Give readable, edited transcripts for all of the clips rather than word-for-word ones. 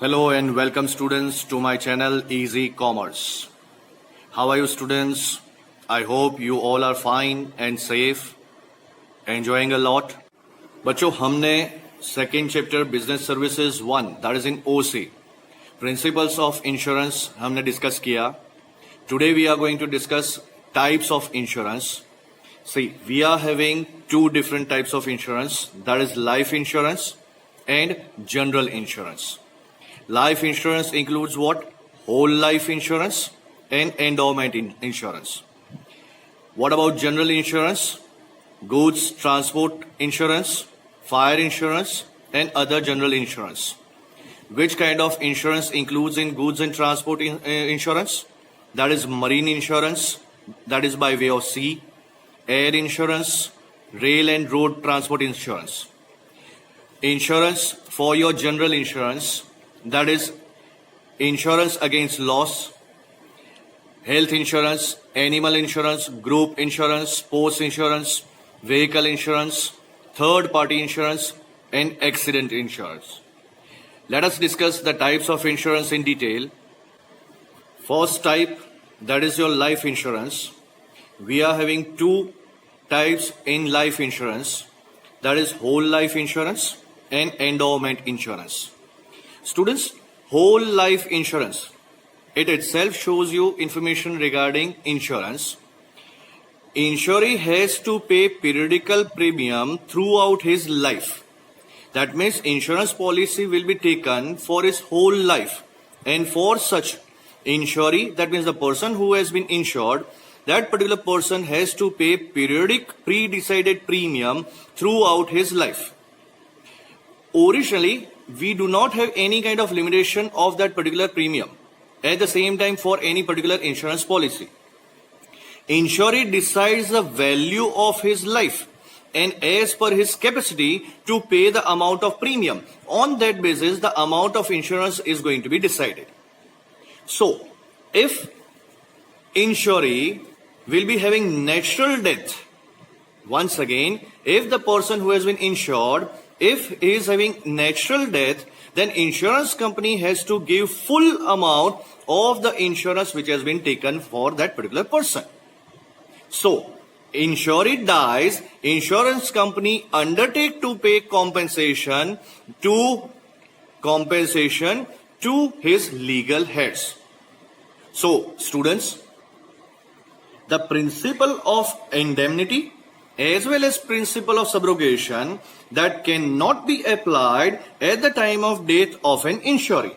Hello and welcome students to my channel Easy Commerce. How are you students? I hope you all are fine and safe, enjoying a lot. बच्चों हमने second chapter business services 1 that is in OC principles of insurance हमने discuss किया. Today we are going to discuss types of insurance. See, we are having two different types of insurance, that is life insurance and general insurance. Life insurance includes what? Whole life insurance and endowment insurance. What about general insurance? Goods transport insurance, fire insurance and other general insurance. Which kind of insurance includes in goods and transport insurance? That is marine insurance, that is by way of sea, air insurance, rail and road transport insurance. Insurance for your general insurance, that is insurance against loss, health insurance, animal insurance, group insurance, sports insurance, vehicle insurance, third party insurance and accident insurance. Let us discuss the types of insurance in detail. First type, that is your life insurance. We are having two types in life insurance, that is whole life insurance and endowment insurance. Students, whole life insurance, it itself shows you information regarding insurance. Insurer has to pay periodical premium throughout his life. That means insurance policy will be taken for his whole life. And for such insurer, that means the person who has been insured, that particular person has to pay periodic pre-decided premium throughout his life. Originally, we do not have any kind of limitation of that particular premium at the same time for any particular insurance policy. Insurer decides the value of his life and as per his capacity to pay the amount of premium. On that basis, the amount of insurance is going to be decided. So, if insurer will be having natural death, once again, if the person who has been insured, if he is having natural death, then insurance company has to give full amount of the insurance which has been taken for that particular person. So, insurer dies, insurance company undertake to pay compensation to his legal heirs. So, students, the principle of indemnity as well as principle of subrogation that cannot be applied at the time of death of an insurer.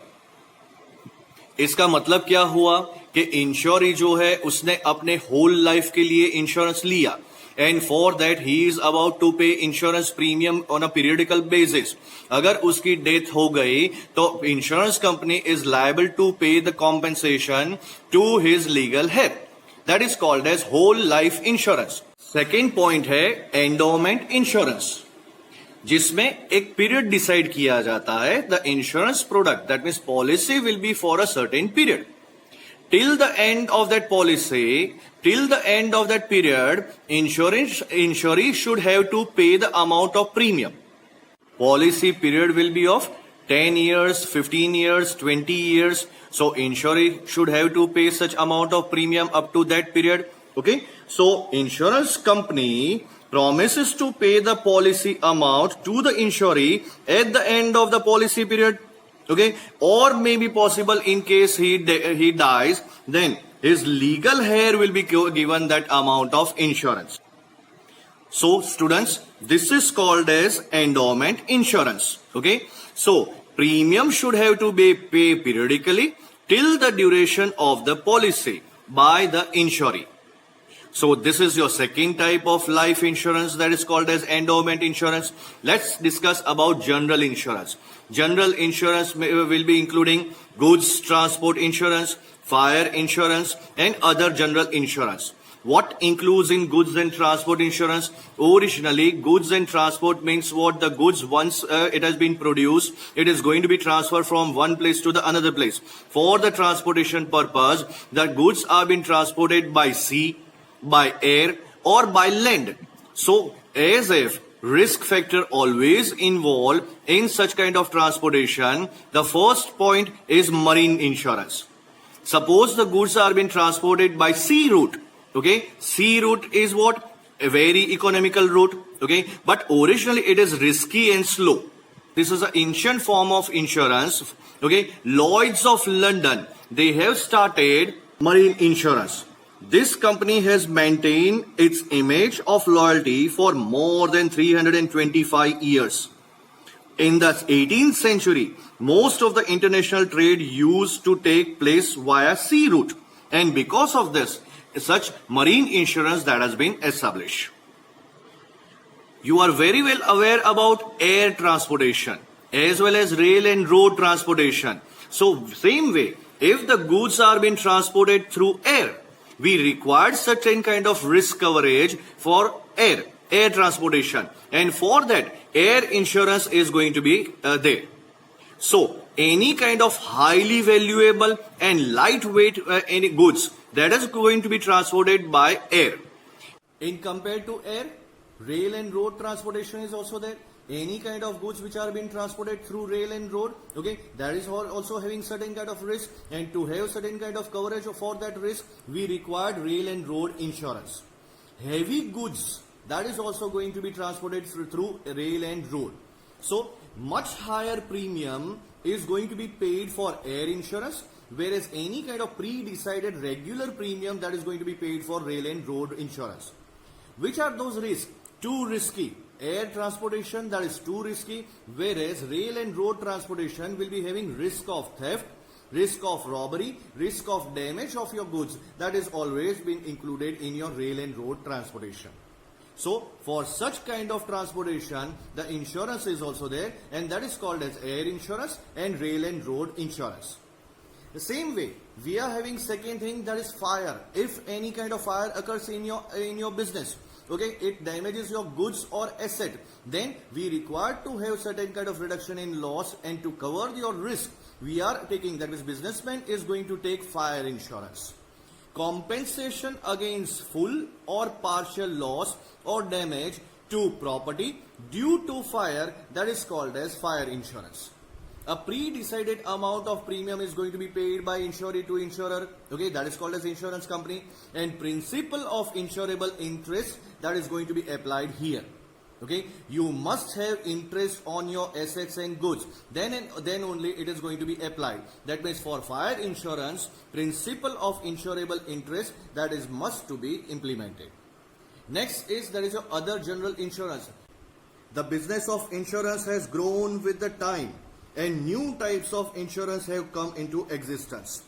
इसका मतलब क्या हुआ कि इंश्योरी जो है उसने अपने whole life के लिए इंश्योरेंस लिया and for that he is about to pay insurance premium on a periodical basis. अगर उसकी डेथ हो गई तो insurance company is liable to pay the compensation to his legal heir. That is called as whole life insurance. Second point है endowment insurance, जिसमें एक period decide किया जाता है. The insurance product, that means policy will be for a certain period. Till the end of that policy, till the end of that period, insurer should have to pay the amount of premium. Policy period will be of 10 years, 15 years, 20 years. So insurer should have to pay such amount of premium up to that period. Okay. So insurance company promises to pay the policy amount to the insurer at the end of the policy period. Okay. Or may be possible in case he dies, then his legal heir will be given that amount of insurance. So students, this is called as endowment insurance. Okay. So premium should have to be paid periodically till the duration of the policy by the insurer. So this is your second type of life insurance, that is called as endowment insurance. Let's discuss about general insurance. General insurance will be including goods transport insurance, fire insurance and other general insurance. What includes in goods and transport insurance? Originally, goods and transport means what? The goods, once it has been produced, it is going to be transferred from one place to the another place. For the transportation purpose, the goods are being transported by sea, by air or by land. So as if risk factor always involved in such kind of transportation. The first point is marine insurance. Suppose the goods are being transported by sea route. Okay, sea route is what? A very economical route. Okay, but originally it is risky and slow. This is an ancient form of insurance. Okay, Lloyd's of London, they have started marine insurance. This company has maintained its image of loyalty for more than 325 years. In the 18th century, most of the international trade used to take place via sea route. And because of this, such marine insurance that has been established. You are very well aware about air transportation as well as rail and road transportation. So same way, if the goods are being transported through air, we require certain kind of risk coverage for air transportation. And for that, air insurance is going to be there. So any kind of highly valuable and lightweight any goods that is going to be transported by air. In compared to air, rail and road transportation is also there. Any kind of goods which are being transported through rail and road, okay, that is also having certain kind of risk, and to have certain kind of coverage for that risk, we required rail and road insurance. Heavy goods, that is also going to be transported through rail and road. So much higher premium is going to be paid for air insurance, whereas any kind of pre-decided regular premium that is going to be paid for rail and road insurance. Which are those risks? Too risky. Air transportation, that is too risky, whereas rail and road transportation will be having risk of theft, risk of robbery, risk of damage of your goods. That is always been included in your rail and road transportation. So for such kind of transportation, the insurance is also there, and that is called as air insurance and rail and road insurance. The same way, we are having second thing, that is fire. If any kind of fire occurs in your business, okay, it damages your goods or asset, then we require to have certain kind of reduction in loss, and to cover your risk, we are taking, that is businessman is going to take fire insurance. Compensation against full or partial loss or damage to property due to fire, that is called as fire insurance. A pre-decided amount of premium is going to be paid by insurer to insurer, okay, that is called as insurance company, and principle of insurable interest, that is going to be applied here. Okay, you must have interest on your assets and goods, then only it is going to be applied. That means for fire insurance, principle of insurable interest, that is must to be implemented. Next is, there is your other general insurance. The business of insurance has grown with the time, and new types of insurance have come into existence.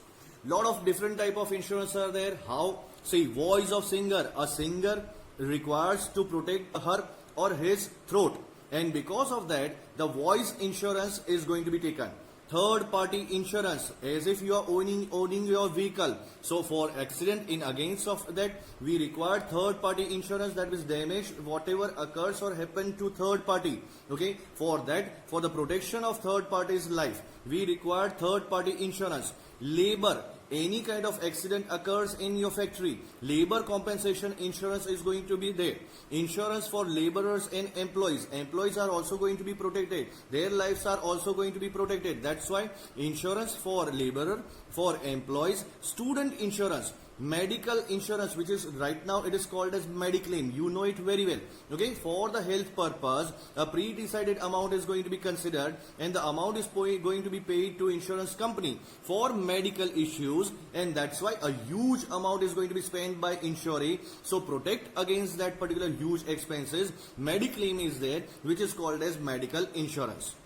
Lot of different type of insurance are there. How? See, voice of singer. A singer requires to protect her or his throat, and because of that, the voice insurance is going to be taken. Third party insurance, as if you are owning your vehicle. So for accident in against of that, we require third party insurance, that is damage whatever occurs or happen to third party. Okay, for that, for the protection of third party's life, we require third party insurance. Labor, any kind of accident occurs in your factory, labor compensation insurance is going to be there. Insurance for laborers and employees are also going to be protected, their lives are also going to be protected. That's why insurance for laborer, for employees. Student insurance, medical insurance, which is right now it is called as Mediclaim, you know it very well. Okay, for the health purpose, a pre-decided amount is going to be considered, and the amount is going to be paid to insurance company for medical issues, and that's why a huge amount is going to be spent by insurer. So protect against that particular huge expenses, Mediclaim is there, which is called as medical insurance.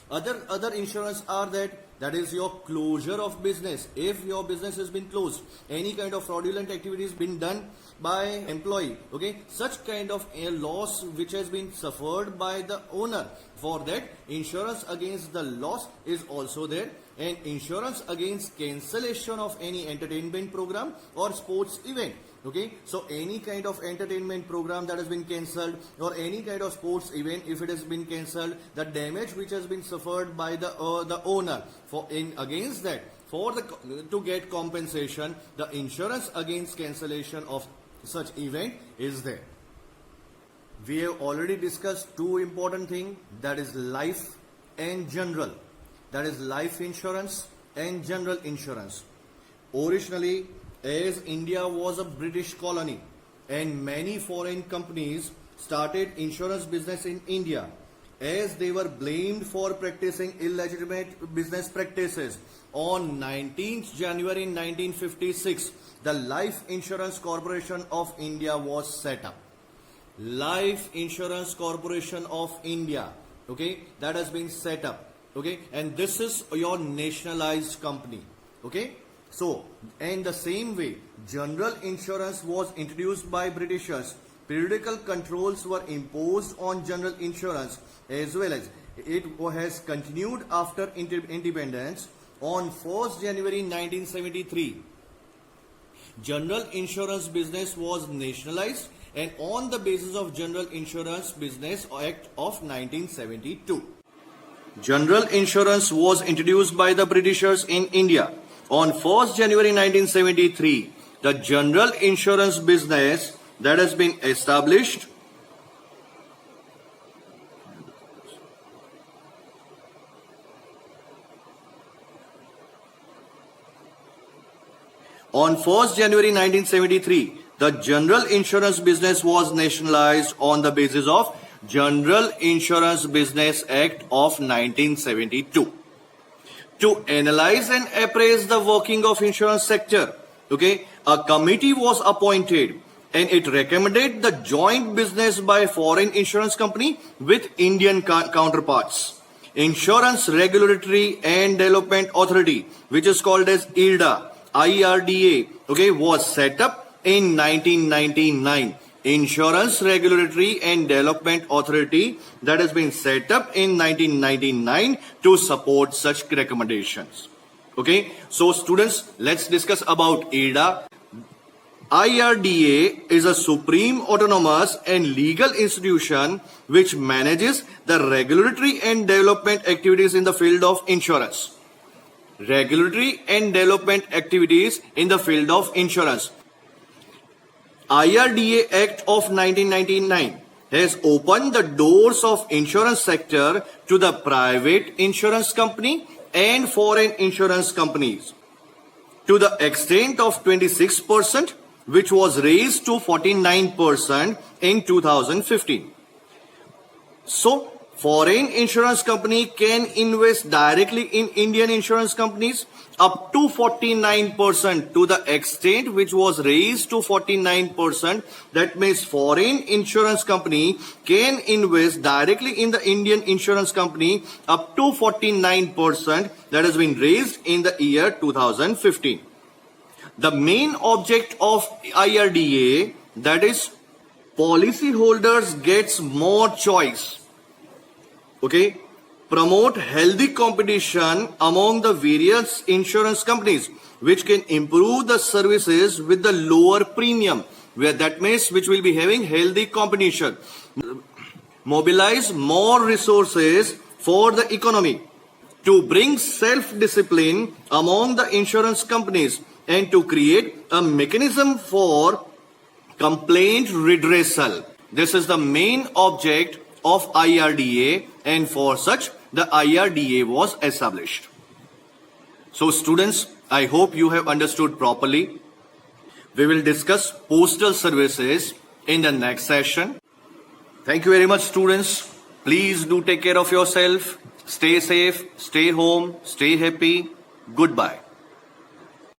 Other insurance are that is your closure of business. If your business has been closed, any kind of fraudulent activity has been done by employee, okay, such kind of a loss which has been suffered by the owner, for that insurance against the loss is also there. And insurance against cancellation of any entertainment program or sports event. Okay, so any kind of entertainment program that has been cancelled, or any kind of sports event, if it has been cancelled, the damage which has been suffered by the owner, for in against that, for the to get compensation, the insurance against cancellation of such event is there. we have already discussed two important things, that is life and general. That is life insurance and general insurance. Originally, as India was a British colony and many foreign companies started insurance business in India, as they were blamed for practicing illegitimate business practices. On 19th January 1956, the Life Insurance Corporation of India was set up. Life Insurance Corporation of India, okay, that has been set up, okay, and this is your nationalized company, okay. So, in the same way, general insurance was introduced by Britishers. Periodical controls were imposed on general insurance, as well as it has continued after independence. On 1st January 1973, general insurance business was nationalized, and on the basis of General Insurance Business Act of 1972. General insurance was introduced by the Britishers in India. On 1st January 1973, the general insurance business that has been established on 1st January 1973, the general insurance business was nationalized on the basis of General Insurance Business Act of 1972. To analyze and appraise the working of insurance sector, okay, a committee was appointed and it recommended the joint business by foreign insurance company with Indian counterparts. Insurance Regulatory and Development Authority, which is called as IRDA, okay, was set up in 1999. Insurance Regulatory and Development Authority that has been set up in 1999 to support such recommendations. Okay, so students, let's discuss about IRDA. IRDA is a supreme autonomous and legal institution which manages the regulatory and development activities in the field of insurance. Regulatory and development activities in the field of insurance. IRDA Act of 1999 has opened the doors of insurance sector to the private insurance company and foreign insurance companies to the extent of 26%, which was raised to 49% in 2015. So, foreign insurance company can invest directly in Indian insurance companies up to 49% to the extent which was raised to 49%. That means foreign insurance company can invest directly in the Indian insurance company up to 49%, that has been raised in the year 2015. The main object of IRDA, that is policyholders gets more choice. Okay, promote healthy competition among the various insurance companies, which can improve the services with the lower premium, where that means which will be having healthy competition. Mobilize more resources for the economy to bring self-discipline among the insurance companies and to create a mechanism for complaint redressal. This is the main object of IRDA, and for such the IRDA was established. So students, I hope you have understood properly. We will discuss postal services in the next session. Thank you very much, students. Please do take care of yourself. Stay safe, stay home, stay happy. Goodbye.